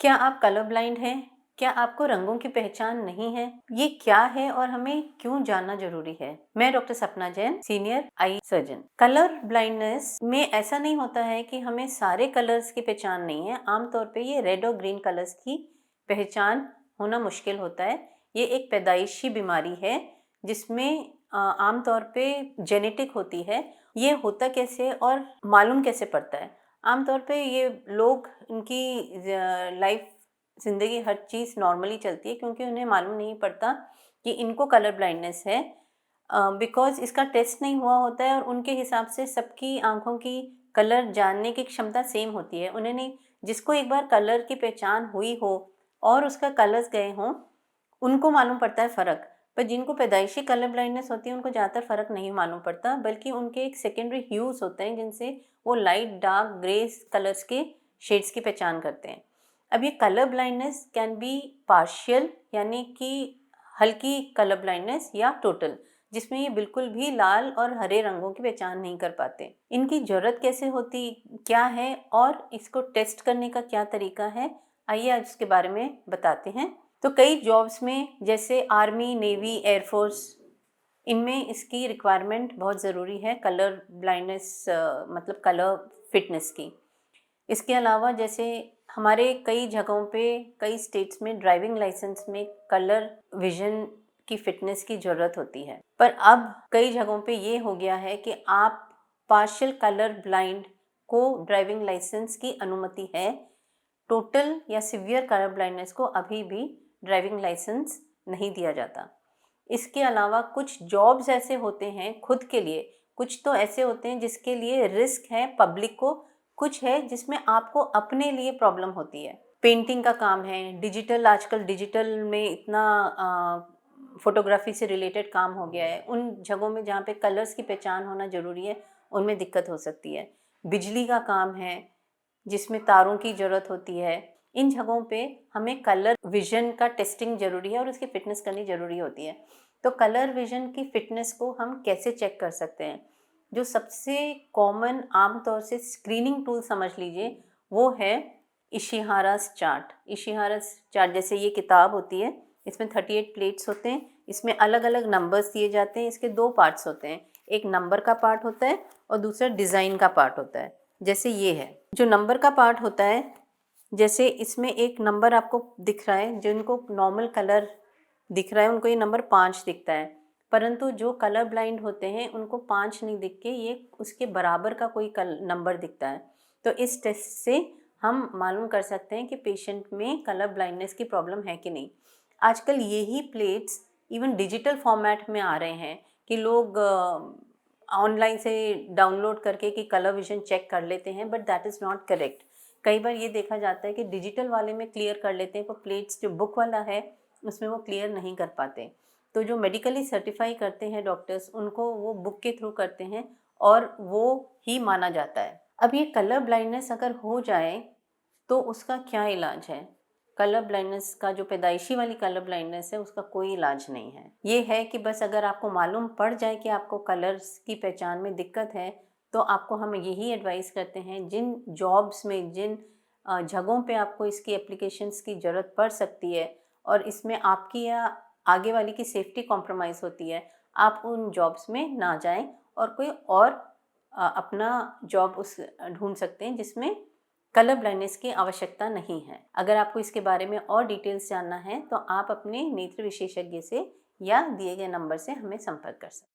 क्या आप colour blind हैं? क्या आपको रंगों की पहचान नहीं है? ये क्या है और हमें क्यों जानना जरूरी है? मैं डॉक्टर सपना Jain, senior eye surgeon. Colour blindness में ऐसा नहीं होता है कि हमें सारे कलर्स की पहचान नहीं है। आमतौर पे ये रेड और ग्रीन कलर्स की पहचान होना मुश्किल होता है। ये एक पैदाइशी बीमारी है जिसमें आमतौर पे जेनेटिक होती है। ये होता कैसे और मालूम कैसे पड़ता है? आमतौर पे ये लोग इनकी लाइफ ज़िंदगी हर चीज़ नॉर्मली चलती है क्योंकि उन्हें मालूम नहीं पड़ता कि इनको कलर ब्लाइंडनेस है, बिकॉज इसका टेस्ट नहीं हुआ होता है और उनके हिसाब से सबकी आंखों की कलर जानने की क्षमता सेम होती है। उन्हें नहीं, जिसको एक बार कलर की पहचान हुई हो और उसका कलर्स गए हों उनको मालूम पड़ता है फ़र्क। पर जिनको पैदाइशी कलर ब्लाइंडनेस होती है उनको ज़्यादातर फ़र्क नहीं मालूम पड़ता, बल्कि उनके एक सेकेंडरी ह्यूज़ होते हैं जिनसे वो लाइट डार्क ग्रे कलर्स के शेड्स की पहचान करते हैं। अब ये colour blindness can be partial यानी कि हल्की कलर ब्लाइंडनेस, या टोटल जिसमें ये बिल्कुल भी लाल और हरे रंगों की पहचान नहीं कर पाते। इनकी ज़रूरत कैसे होती, क्या है और इसको टेस्ट करने का क्या तरीका है, आइए आज इसके बारे में बताते हैं। तो कई जॉब्स में जैसे आर्मी, नेवी, एयरफोर्स, इनमें इसकी रिक्वायरमेंट बहुत ज़रूरी है कलर ब्लाइंडनेस मतलब कलर फिटनेस की। इसके अलावा जैसे हमारे कई जगहों पे, कई स्टेट्स में ड्राइविंग लाइसेंस में कलर विजन की फिटनेस की ज़रूरत होती है। पर अब कई जगहों पे ये हो गया है कि आप पार्शियल कलर ब्लाइंड को ड्राइविंग लाइसेंस की अनुमति है। टोटल या सिवियर कलर ब्लाइंडनेस को अभी भी ड्राइविंग लाइसेंस नहीं दिया जाता। इसके अलावा कुछ जॉब्स ऐसे होते हैं खुद के लिए, कुछ तो ऐसे होते हैं जिसके लिए रिस्क है पब्लिक को, कुछ है जिसमें आपको अपने लिए प्रॉब्लम होती है। पेंटिंग का काम है, डिजिटल, आजकल डिजिटल में इतना फोटोग्राफी से रिलेटेड काम हो गया है। उन जगहों में जहाँ पे कलर्स की पहचान होना ज़रूरी है उनमें दिक्कत हो सकती है। बिजली का काम है जिसमें तारों की ज़रूरत होती है। इन जगहों पे हमें कलर विजन का टेस्टिंग ज़रूरी है और उसकी फ़िटनेस करनी ज़रूरी होती है। तो कलर विजन की फ़िटनेस को हम कैसे चेक कर सकते हैं? जो सबसे कॉमन आम तौर से स्क्रीनिंग टूल समझ लीजिए वो है इशिहारास चार्ट। इशिहारास चार्ट जैसे ये किताब होती है, इसमें 38 प्लेट्स होते हैं, इसमें अलग अलग नंबर्स दिए जाते हैं। इसके दो पार्ट्स होते हैं, एक नंबर का पार्ट होता है और दूसरा डिज़ाइन का पार्ट होता है। जैसे ये है, जो नंबर का पार्ट होता है, जैसे इसमें एक नंबर आपको दिख रहा है, जिनको नॉर्मल कलर दिख रहा है उनको ये नंबर 5 दिखता है, परंतु जो कलर ब्लाइंड होते हैं उनको 5 नहीं दिख के ये उसके बराबर का कोई नंबर दिखता है। तो इस टेस्ट से हम मालूम कर सकते हैं कि पेशेंट में कलर ब्लाइंडनेस की प्रॉब्लम है कि नहीं। आजकल यही प्लेट्स इवन डिजिटल फॉर्मेट में आ रहे हैं कि लोग ऑनलाइन से डाउनलोड करके कि कलर विजन चेक कर लेते हैं, but that is not correct. कई बार ये देखा जाता है कि डिजिटल वाले में क्लियर कर लेते हैं, पर प्लेट्स जो बुक वाला है उसमें वो क्लियर नहीं कर पाते। तो जो मेडिकली सर्टिफाई करते हैं डॉक्टर्स, उनको वो बुक के थ्रू करते हैं और वो ही माना जाता है। अब ये कलर ब्लाइंडनेस अगर हो जाए तो उसका क्या इलाज है? कलर ब्लाइंडनेस का जो पैदाइशी वाली कलर ब्लाइंडनेस है उसका कोई इलाज नहीं है। ये है कि बस अगर आपको मालूम पड़ जाए कि आपको कलर्स की पहचान में दिक्कत है तो आपको हम यही एडवाइस करते हैं, जिन जॉब्स में, जिन जगहों पे आपको इसकी एप्लीकेशंस की ज़रूरत पड़ सकती है और इसमें आपकी या आगे वाले की सेफ्टी कॉम्प्रोमाइज़ होती है, आप उन जॉब्स में ना जाएं और कोई और अपना जॉब उस ढूंढ सकते हैं जिसमें कलर ब्लाइंडनेस की आवश्यकता नहीं है। अगर आपको इसके बारे में और डिटेल्स जानना है तो आप अपने नेत्र विशेषज्ञ से या दिए गए नंबर से हमें संपर्क कर सकते हैं।